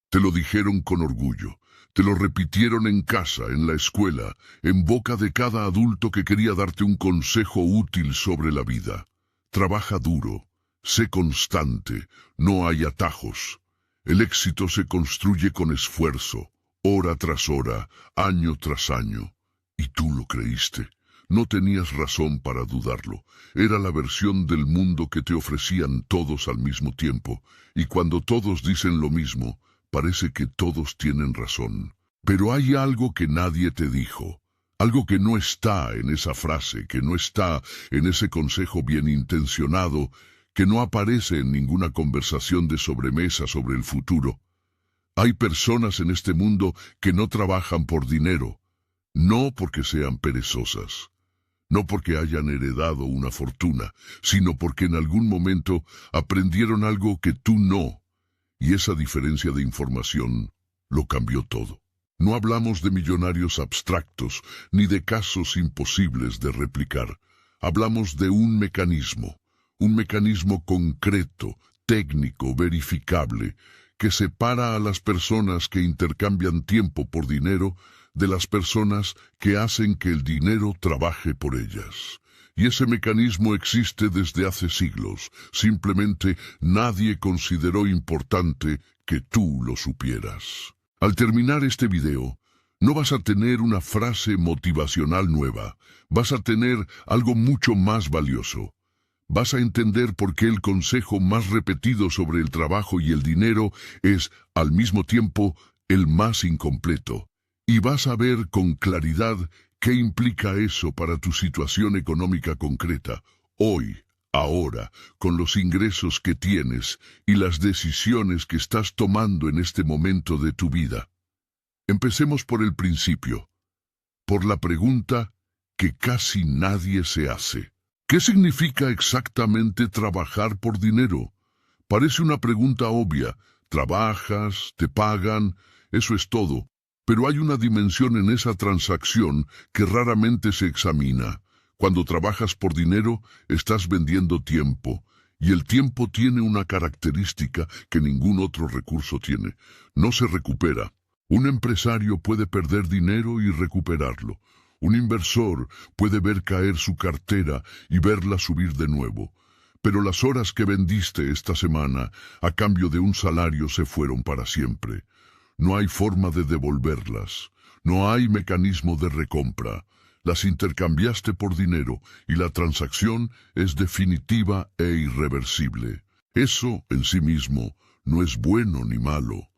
Te lo dijeron con orgullo. Te lo repitieron en casa, en la escuela, en boca de cada adulto que quería darte un consejo útil sobre la vida. Trabaja duro, sé constante, no hay atajos. El éxito se construye con esfuerzo, hora tras hora, año tras año. Y tú lo creíste. No tenías razón para dudarlo. Era la versión del mundo que te ofrecían todos al mismo tiempo. Y cuando todos dicen lo mismo, parece que todos tienen razón. Pero hay algo que nadie te dijo. Algo que no está en esa frase, que no está en ese consejo bien intencionado, que no aparece en ninguna conversación de sobremesa sobre el futuro. Hay personas en este mundo que no trabajan por dinero, no porque sean perezosas, no porque hayan heredado una fortuna, sino porque en algún momento aprendieron algo que tú no, y esa diferencia de información lo cambió todo. No hablamos de millonarios abstractos, ni de casos imposibles de replicar. Hablamos de un mecanismo concreto, técnico, verificable, que separa a las personas que intercambian tiempo por dinero de las personas que hacen que el dinero trabaje por ellas. Y ese mecanismo existe desde hace siglos. Simplemente nadie consideró importante que tú lo supieras. Al terminar este video, no vas a tener una frase motivacional nueva. Vas a tener algo mucho más valioso. Vas a entender por qué el consejo más repetido sobre el trabajo y el dinero es, al mismo tiempo, el más incompleto. Y vas a ver con claridad qué implica eso para tu situación económica concreta, hoy, ahora, con los ingresos que tienes y las decisiones que estás tomando en este momento de tu vida. Empecemos por el principio, por la pregunta que casi nadie se hace. ¿Qué significa exactamente trabajar por dinero? Parece una pregunta obvia. Trabajas, te pagan, eso es todo. Pero hay una dimensión en esa transacción que raramente se examina. Cuando trabajas por dinero, estás vendiendo tiempo. Y el tiempo tiene una característica que ningún otro recurso tiene. No se recupera. Un empresario puede perder dinero y recuperarlo. Un inversor puede ver caer su cartera y verla subir de nuevo. Pero las horas que vendiste esta semana a cambio de un salario se fueron para siempre. No hay forma de devolverlas. No hay mecanismo de recompra. Las intercambiaste por dinero y la transacción es definitiva e irreversible. Eso, en sí mismo, no es bueno ni malo.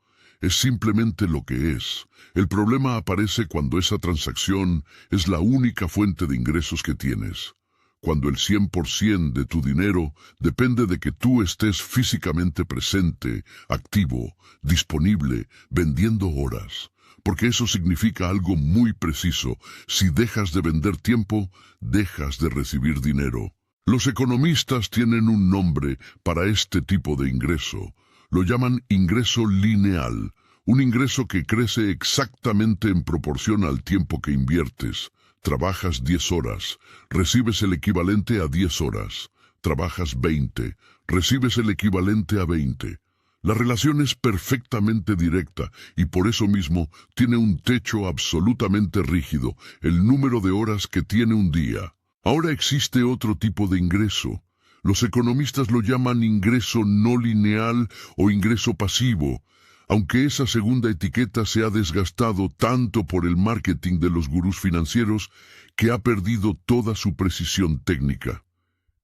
Es simplemente lo que es. El problema aparece cuando esa transacción es la única fuente de ingresos que tienes. Cuando el 100% de tu dinero depende de que tú estés físicamente presente, activo, disponible, vendiendo horas. Porque eso significa algo muy preciso. Si dejas de vender tiempo, dejas de recibir dinero. Los economistas tienen un nombre para este tipo de ingreso. Lo llaman ingreso lineal, un ingreso que crece exactamente en proporción al tiempo que inviertes. Trabajas 10 horas, recibes el equivalente a 10 horas. Trabajas 20, recibes el equivalente a 20. La relación es perfectamente directa y por eso mismo tiene un techo absolutamente rígido, el número de horas que tiene un día. Ahora existe otro tipo de ingreso. Los economistas lo llaman ingreso no lineal o ingreso pasivo, aunque esa segunda etiqueta se ha desgastado tanto por el marketing de los gurús financieros que ha perdido toda su precisión técnica.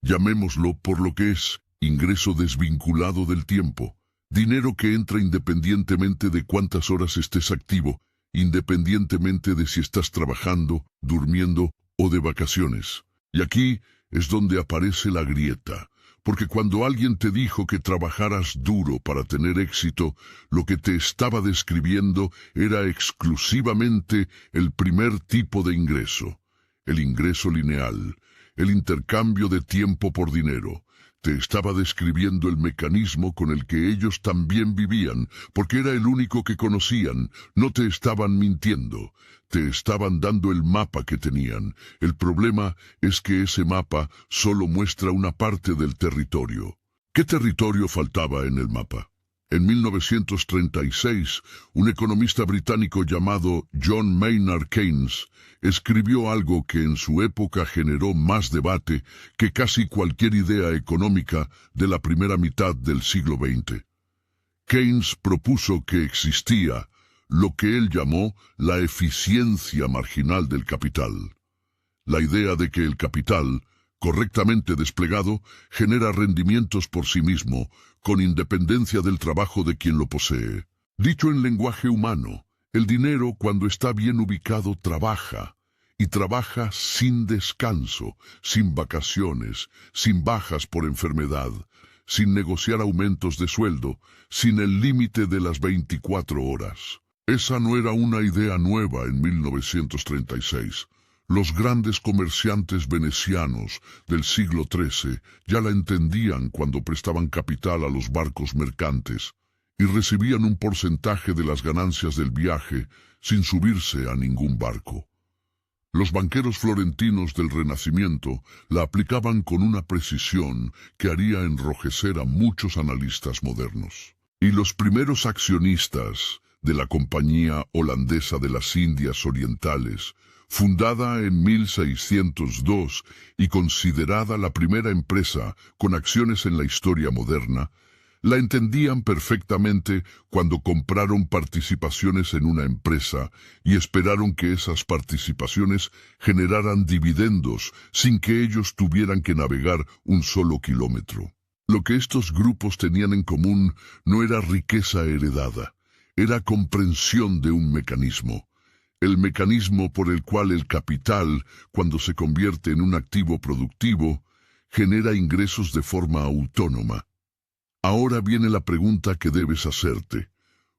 Llamémoslo por lo que es, ingreso desvinculado del tiempo, dinero que entra independientemente de cuántas horas estés activo, independientemente de si estás trabajando, durmiendo o de vacaciones. Y aquí es donde aparece la grieta, porque cuando alguien te dijo que trabajaras duro para tener éxito, lo que te estaba describiendo era exclusivamente el primer tipo de ingreso, el ingreso lineal, el intercambio de tiempo por dinero. Te estaba describiendo el mecanismo con el que ellos también vivían, porque era el único que conocían. No te estaban mintiendo, te estaban dando el mapa que tenían. El problema es que ese mapa solo muestra una parte del territorio. ¿Qué territorio faltaba en el mapa? En 1936, un economista británico llamado John Maynard Keynes escribió algo que en su época generó más debate que casi cualquier idea económica de la primera mitad del siglo XX. Keynes propuso que existía lo que él llamó la eficiencia marginal del capital. La idea de que el capital, correctamente desplegado, genera rendimientos por sí mismo, con independencia del trabajo de quien lo posee. Dicho en lenguaje humano, el dinero, cuando está bien ubicado, trabaja, y trabaja sin descanso, sin vacaciones, sin bajas por enfermedad, sin negociar aumentos de sueldo, sin el límite de las 24 horas. Esa no era una idea nueva en 1936. Los grandes comerciantes venecianos del siglo XIII ya la entendían cuando prestaban capital a los barcos mercantes y recibían un porcentaje de las ganancias del viaje sin subirse a ningún barco. Los banqueros florentinos del Renacimiento la aplicaban con una precisión que haría enrojecer a muchos analistas modernos. Y los primeros accionistas de la Compañía Holandesa de las Indias Orientales, fundada en 1602 y considerada la primera empresa con acciones en la historia moderna, la entendían perfectamente cuando compraron participaciones en una empresa y esperaron que esas participaciones generaran dividendos sin que ellos tuvieran que navegar un solo kilómetro. Lo que estos grupos tenían en común no era riqueza heredada, era comprensión de un mecanismo. El mecanismo por el cual el capital, cuando se convierte en un activo productivo, genera ingresos de forma autónoma. Ahora viene la pregunta que debes hacerte.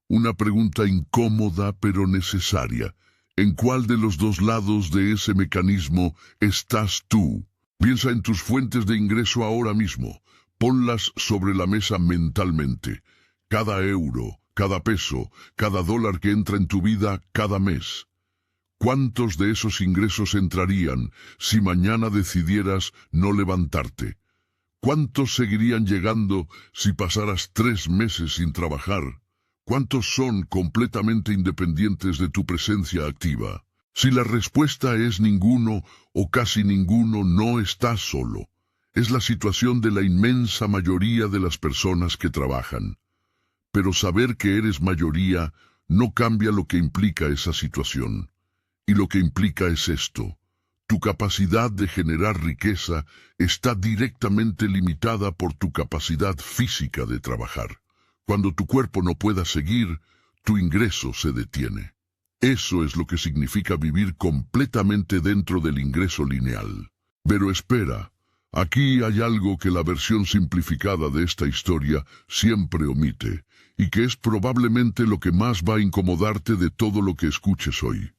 Una pregunta incómoda pero necesaria. ¿En cuál de los dos lados de ese mecanismo estás tú? Piensa en tus fuentes de ingreso ahora mismo. Ponlas sobre la mesa mentalmente. Cada euro, cada peso, cada dólar que entra en tu vida cada mes. ¿Cuántos de esos ingresos entrarían si mañana decidieras no levantarte? ¿Cuántos seguirían llegando si pasaras 3 meses sin trabajar? ¿Cuántos son completamente independientes de tu presencia activa? Si la respuesta es ninguno o casi ninguno, no estás solo. Es la situación de la inmensa mayoría de las personas que trabajan. Pero saber que eres mayoría no cambia lo que implica esa situación. Y lo que implica es esto. Tu capacidad de generar riqueza está directamente limitada por tu capacidad física de trabajar. Cuando tu cuerpo no pueda seguir, tu ingreso se detiene. Eso es lo que significa vivir completamente dentro del ingreso lineal. Pero espera, aquí hay algo que la versión simplificada de esta historia siempre omite, y que es probablemente lo que más va a incomodarte de todo lo que escuches hoy.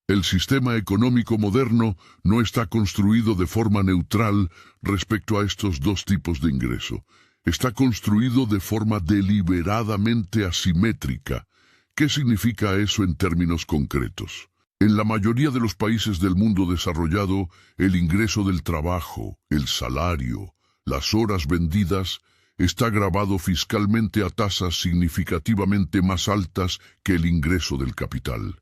El sistema económico moderno no está construido de forma neutral respecto a estos dos tipos de ingreso. Está construido de forma deliberadamente asimétrica. ¿Qué significa eso en términos concretos? En la mayoría de los países del mundo desarrollado, el ingreso del trabajo, el salario, las horas vendidas, está gravado fiscalmente a tasas significativamente más altas que el ingreso del capital.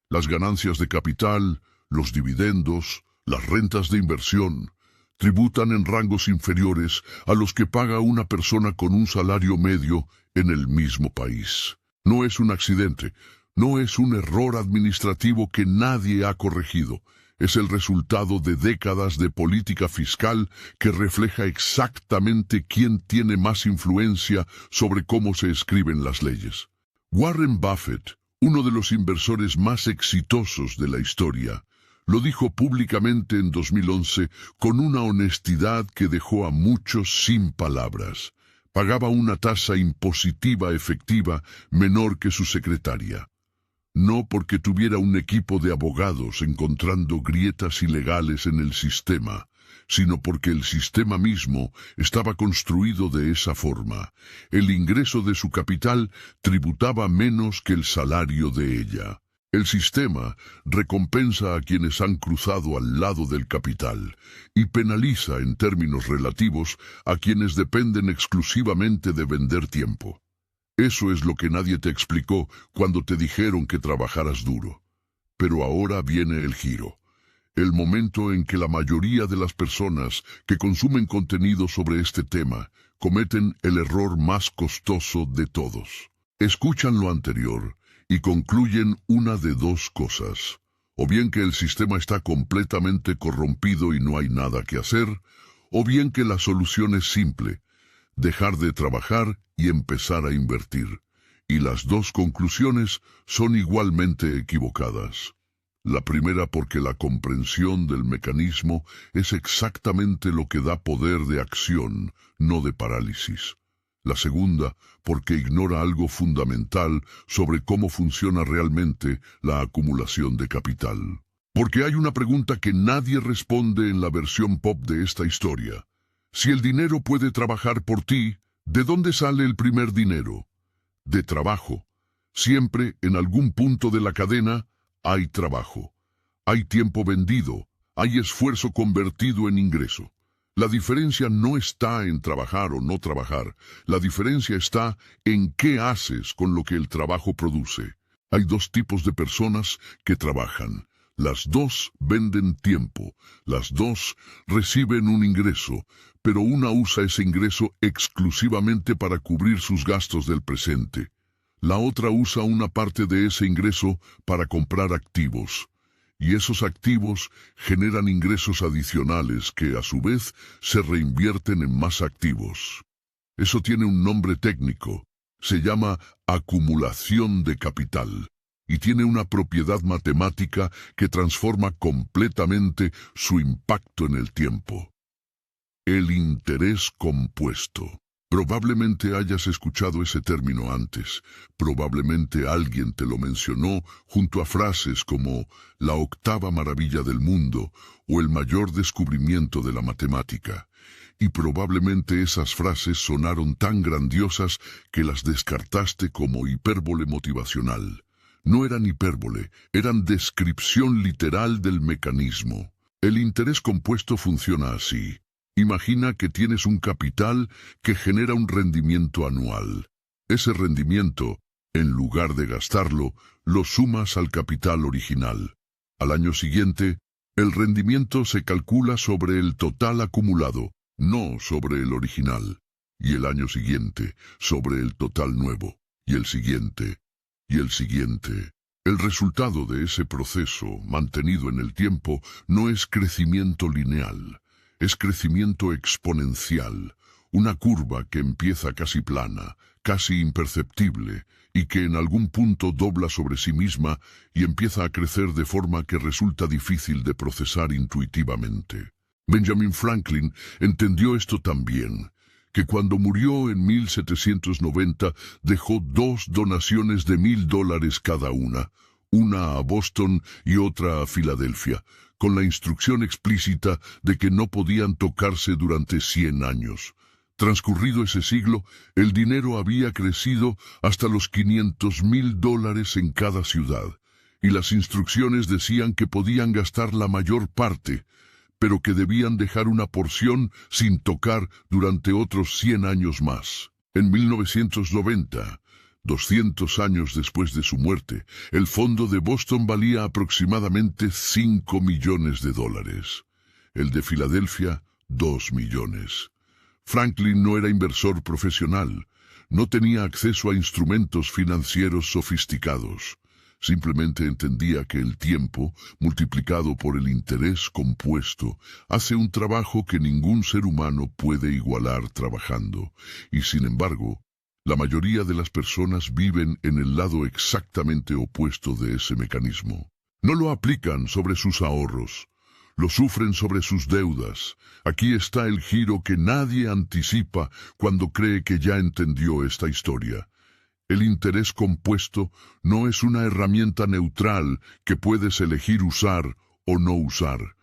Las ganancias de capital, los dividendos, las rentas de inversión, tributan en rangos inferiores a los que paga una persona con un salario medio en el mismo país. No es un accidente, no es un error administrativo que nadie ha corregido. Es el resultado de décadas de política fiscal que refleja exactamente quién tiene más influencia sobre cómo se escriben las leyes. Warren Buffett, uno de los inversores más exitosos de la historia, lo dijo públicamente en 2011 con una honestidad que dejó a muchos sin palabras. Pagaba una tasa impositiva efectiva menor que su secretaria. No porque tuviera un equipo de abogados encontrando grietas ilegales en el sistema, sino porque el sistema mismo estaba construido de esa forma. El ingreso de su capital tributaba menos que el salario de ella. El sistema recompensa a quienes han cruzado al lado del capital y penaliza en términos relativos a quienes dependen exclusivamente de vender tiempo. Eso es lo que nadie te explicó cuando te dijeron que trabajaras duro. Pero ahora viene el giro. El momento en que la mayoría de las personas que consumen contenido sobre este tema cometen el error más costoso de todos. Escuchan lo anterior y concluyen una de dos cosas. O bien que el sistema está completamente corrompido y no hay nada que hacer, o bien que la solución es simple: dejar de trabajar y empezar a invertir. Y las dos conclusiones son igualmente equivocadas. La primera porque la comprensión del mecanismo es exactamente lo que da poder de acción, no de parálisis. La segunda porque ignora algo fundamental sobre cómo funciona realmente la acumulación de capital. Porque hay una pregunta que nadie responde en la versión pop de esta historia. Si el dinero puede trabajar por ti, ¿de dónde sale el primer dinero? De trabajo. Siempre, en algún punto de la cadena, hay trabajo. Hay tiempo vendido, hay esfuerzo convertido en ingreso. La diferencia no está en trabajar o no trabajar. La diferencia está en qué haces con lo que el trabajo produce. Hay dos tipos de personas que trabajan. Las dos venden tiempo, las dos reciben un ingreso, pero una usa ese ingreso exclusivamente para cubrir sus gastos del presente. La otra usa una parte de ese ingreso para comprar activos, y esos activos generan ingresos adicionales que, a su vez, se reinvierten en más activos. Eso tiene un nombre técnico, se llama acumulación de capital. Y tiene una propiedad matemática que transforma completamente su impacto en el tiempo. El interés compuesto. Probablemente hayas escuchado ese término antes. Probablemente alguien te lo mencionó junto a frases como la octava maravilla del mundo o el mayor descubrimiento de la matemática. Y probablemente esas frases sonaron tan grandiosas que las descartaste como hipérbole motivacional. No eran hipérbole, eran descripción literal del mecanismo. El interés compuesto funciona así. Imagina que tienes un capital que genera un rendimiento anual. Ese rendimiento, en lugar de gastarlo, lo sumas al capital original. Al año siguiente, el rendimiento se calcula sobre el total acumulado, no sobre el original. Y el año siguiente, sobre el total nuevo. Y el siguiente. Y el siguiente. El resultado de ese proceso, mantenido en el tiempo, no es crecimiento lineal, es crecimiento exponencial, una curva que empieza casi plana, casi imperceptible, y que en algún punto dobla sobre sí misma y empieza a crecer de forma que resulta difícil de procesar intuitivamente. Benjamin Franklin entendió esto también, que cuando murió en 1790 dejó 2 donaciones de $1000 cada una a Boston y otra a Filadelfia, con la instrucción explícita de que no podían tocarse durante 100 años. Transcurrido ese siglo, el dinero había crecido hasta los $500,000 en cada ciudad, y las instrucciones decían que podían gastar la mayor parte, pero que debían dejar una porción sin tocar durante otros 100 años más. En 1990, 200 años después de su muerte, el fondo de Boston valía aproximadamente $5 millones. El de Filadelfia, 2 millones. Franklin no era inversor profesional, no tenía acceso a instrumentos financieros sofisticados. Simplemente entendía que el tiempo, multiplicado por el interés compuesto, hace un trabajo que ningún ser humano puede igualar trabajando, y sin embargo, la mayoría de las personas viven en el lado exactamente opuesto de ese mecanismo. No lo aplican sobre sus ahorros, lo sufren sobre sus deudas. Aquí está el giro que nadie anticipa cuando cree que ya entendió esta historia. El interés compuesto no es una herramienta neutral que puedes elegir usar o no usar.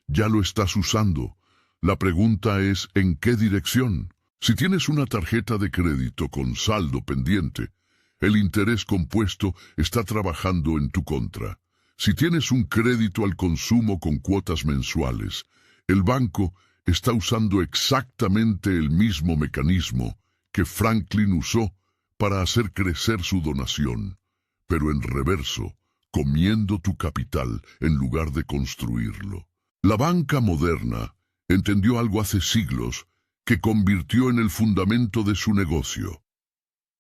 Ya lo estás usando. La pregunta es ¿en qué dirección? Si tienes una tarjeta de crédito con saldo pendiente, el interés compuesto está trabajando en tu contra. Si tienes un crédito al consumo con cuotas mensuales, el banco está usando exactamente el mismo mecanismo que Franklin usó para hacer crecer su donación, pero en reverso, comiendo tu capital en lugar de construirlo. La banca moderna entendió algo hace siglos que convirtió en el fundamento de su negocio: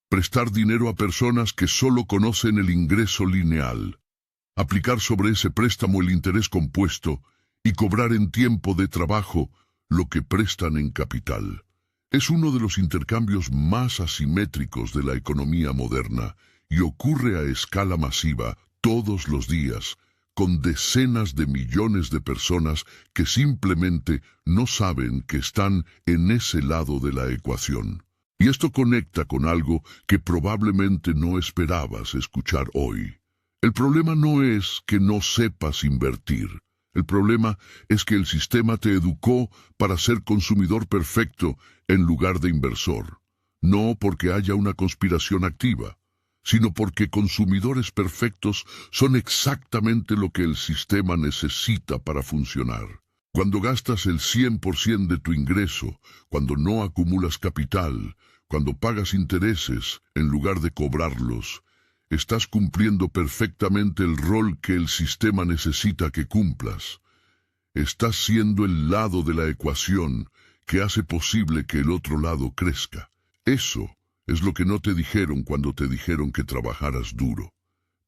prestar dinero a personas que solo conocen el ingreso lineal, aplicar sobre ese préstamo el interés compuesto y cobrar en tiempo de trabajo lo que prestan en capital. Es uno de los intercambios más asimétricos de la economía moderna y ocurre a escala masiva todos los días, con decenas de millones de personas que simplemente no saben que están en ese lado de la ecuación. Y esto conecta con algo que probablemente no esperabas escuchar hoy. El problema no es que no sepas invertir. El problema es que el sistema te educó para ser consumidor perfecto en lugar de inversor. No porque haya una conspiración activa, sino porque consumidores perfectos son exactamente lo que el sistema necesita para funcionar. Cuando gastas el 100% de tu ingreso, cuando no acumulas capital, cuando pagas intereses en lugar de cobrarlos, estás cumpliendo perfectamente el rol que el sistema necesita que cumplas. Estás siendo el lado de la ecuación que hace posible que el otro lado crezca. Eso es lo que no te dijeron cuando te dijeron que trabajaras duro.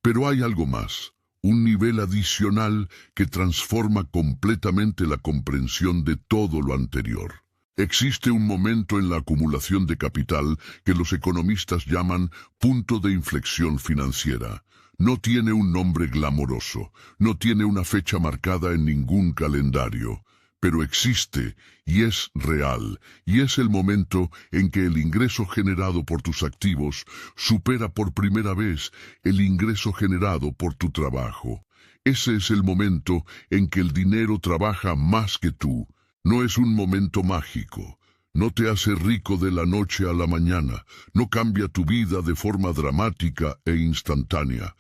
Pero hay algo más, un nivel adicional que transforma completamente la comprensión de todo lo anterior. Existe un momento en la acumulación de capital que los economistas llaman punto de inflexión financiera. No tiene un nombre glamoroso, no tiene una fecha marcada en ningún calendario, pero existe y es real, y es el momento en que el ingreso generado por tus activos supera por primera vez el ingreso generado por tu trabajo. Ese es el momento en que el dinero trabaja más que tú. No es un momento mágico, no te hace rico de la noche a la mañana, no cambia tu vida de forma dramática e instantánea,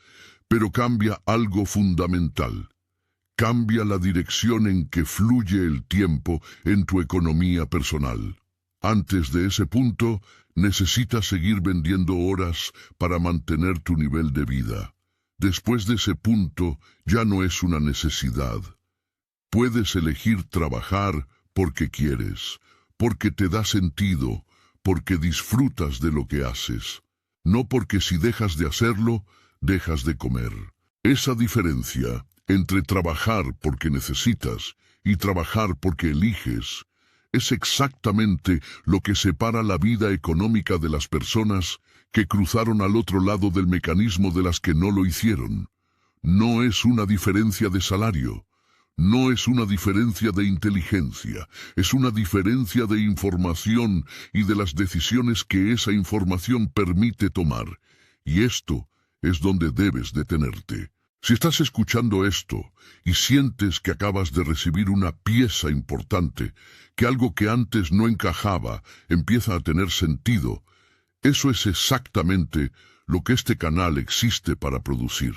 pero cambia algo fundamental. Cambia la dirección en que fluye el tiempo en tu economía personal. Antes de ese punto, necesitas seguir vendiendo horas para mantener tu nivel de vida. Después de ese punto, ya no es una necesidad. Puedes elegir trabajar porque quieres, porque te da sentido, porque disfrutas de lo que haces, no porque si dejas de hacerlo, dejas de comer. Esa diferencia entre trabajar porque necesitas y trabajar porque eliges es exactamente lo que separa la vida económica de las personas que cruzaron al otro lado del mecanismo de las que no lo hicieron. No es una diferencia de salario. No es una diferencia de inteligencia, es una diferencia de información y de las decisiones que esa información permite tomar. Y esto es donde debes detenerte. Si estás escuchando esto y sientes que acabas de recibir una pieza importante, que algo que antes no encajaba empieza a tener sentido, eso es exactamente lo que este canal existe para producir.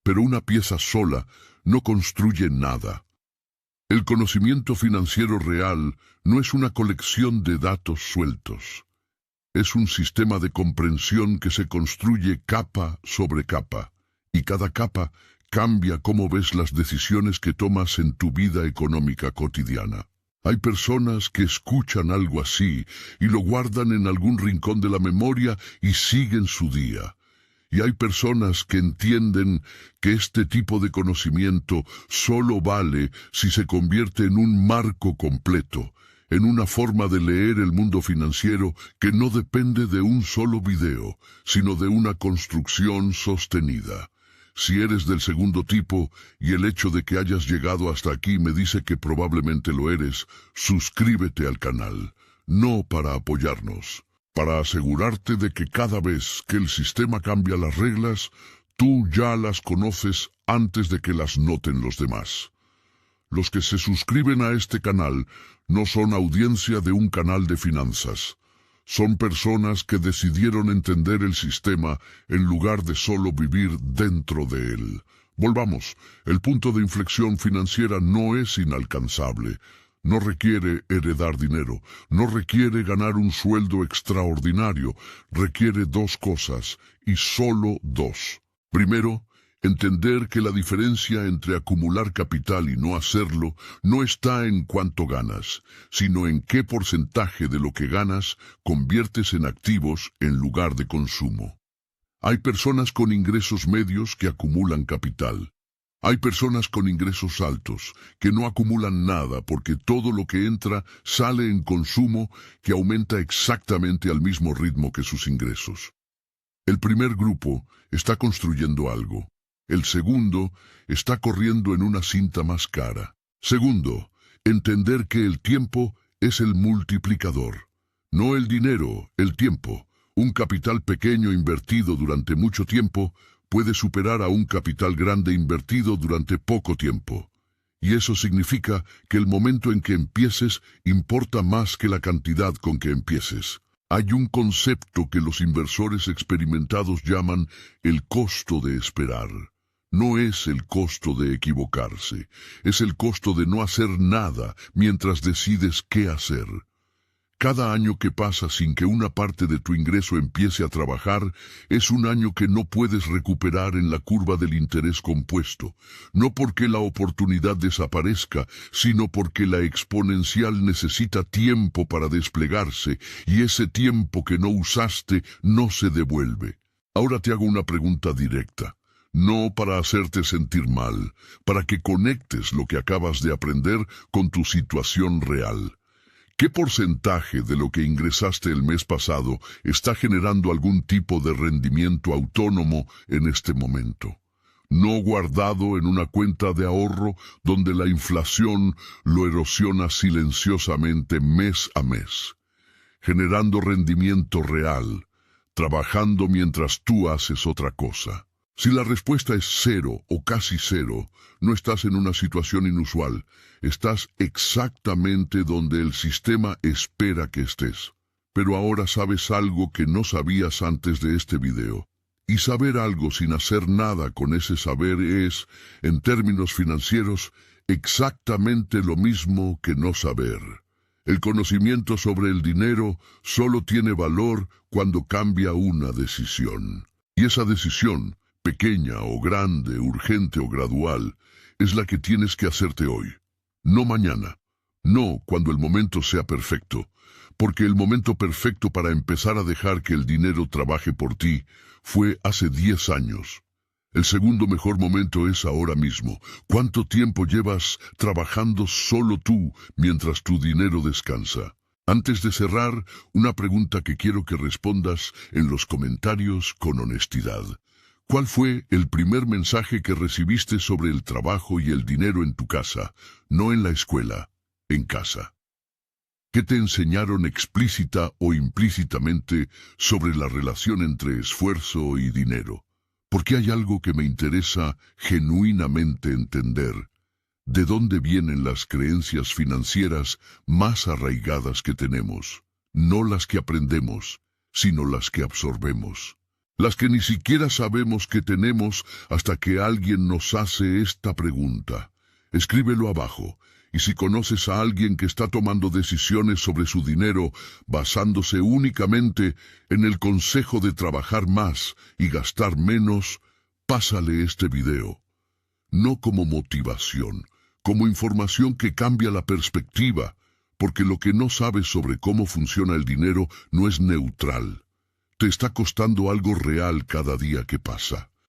Pero una pieza sola no construye nada. El conocimiento financiero real no es una colección de datos sueltos. Es un sistema de comprensión que se construye capa sobre capa, y cada capa cambia cómo ves las decisiones que tomas en tu vida económica cotidiana. Hay personas que escuchan algo así y lo guardan en algún rincón de la memoria y siguen su día. Y hay personas que entienden que este tipo de conocimiento solo vale si se convierte en un marco completo, en una forma de leer el mundo financiero que no depende de un solo video, sino de una construcción sostenida. Si eres del segundo tipo, y el hecho de que hayas llegado hasta aquí me dice que probablemente lo eres, suscríbete al canal, no para apoyarnos, para asegurarte de que cada vez que el sistema cambia las reglas, tú ya las conoces antes de que las noten los demás. Los que se suscriben a este canal no son audiencia de un canal de finanzas. Son personas que decidieron entender el sistema en lugar de solo vivir dentro de él. Volvamos, el punto de inflexión financiera no es inalcanzable. No requiere heredar dinero, no requiere ganar un sueldo extraordinario, requiere dos cosas, y solo dos. Primero, entender que la diferencia entre acumular capital y no hacerlo no está en cuánto ganas, sino en qué porcentaje de lo que ganas conviertes en activos en lugar de consumo. Hay personas con ingresos medios que acumulan capital. Hay personas con ingresos altos que no acumulan nada porque todo lo que entra sale en consumo que aumenta exactamente al mismo ritmo que sus ingresos. El primer grupo está construyendo algo. El segundo está corriendo en una cinta más cara. Segundo, entender que el tiempo es el multiplicador. No el dinero, el tiempo. Un capital pequeño invertido durante mucho tiempo puede superar a un capital grande invertido durante poco tiempo. Y eso significa que el momento en que empieces importa más que la cantidad con que empieces. Hay un concepto que los inversores experimentados llaman el costo de esperar. No es el costo de equivocarse, es el costo de no hacer nada mientras decides qué hacer. Cada año que pasa sin que una parte de tu ingreso empiece a trabajar es un año que no puedes recuperar en la curva del interés compuesto, no porque la oportunidad desaparezca, sino porque la exponencial necesita tiempo para desplegarse y ese tiempo que no usaste no se devuelve. Ahora te hago una pregunta directa. No para hacerte sentir mal, para que conectes lo que acabas de aprender con tu situación real. ¿Qué porcentaje de lo que ingresaste el mes pasado está generando algún tipo de rendimiento autónomo en este momento? No guardado en una cuenta de ahorro donde la inflación lo erosiona silenciosamente mes a mes. Generando rendimiento real, trabajando mientras tú haces otra cosa. Si la respuesta es cero o casi cero, no estás en una situación inusual. Estás exactamente donde el sistema espera que estés. Pero ahora sabes algo que no sabías antes de este video. Y saber algo sin hacer nada con ese saber es, en términos financieros, exactamente lo mismo que no saber. El conocimiento sobre el dinero solo tiene valor cuando cambia una decisión. Y esa decisión, pequeña o grande, urgente o gradual, es la que tienes que hacerte hoy. No mañana, no cuando el momento sea perfecto, porque el momento perfecto para empezar a dejar que el dinero trabaje por ti fue hace 10 años. El segundo mejor momento es ahora mismo. ¿Cuánto tiempo llevas trabajando solo tú mientras tu dinero descansa? Antes de cerrar, una pregunta que quiero que respondas en los comentarios con honestidad. ¿Cuál fue el primer mensaje que recibiste sobre el trabajo y el dinero en tu casa, no en la escuela, en casa? ¿Qué te enseñaron explícita o implícitamente sobre la relación entre esfuerzo y dinero? Porque hay algo que me interesa genuinamente entender. ¿De dónde vienen las creencias financieras más arraigadas que tenemos? No las que aprendemos, sino las que absorbemos. Las que ni siquiera sabemos que tenemos hasta que alguien nos hace esta pregunta. Escríbelo abajo, y si conoces a alguien que está tomando decisiones sobre su dinero basándose únicamente en el consejo de trabajar más y gastar menos, pásale este video. No como motivación, como información que cambia la perspectiva, porque lo que no sabes sobre cómo funciona el dinero no es neutral. Te está costando algo real cada día que pasa.